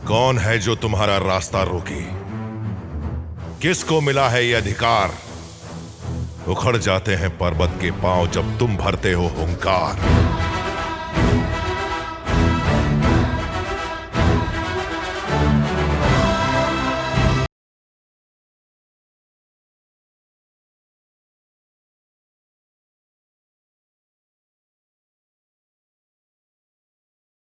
कौन है जो तुम्हारा रास्ता रोके? किसको मिला है ये अधिकार? उखड़ जाते हैं पर्वत के पांव जब तुम भरते हो हुंकार।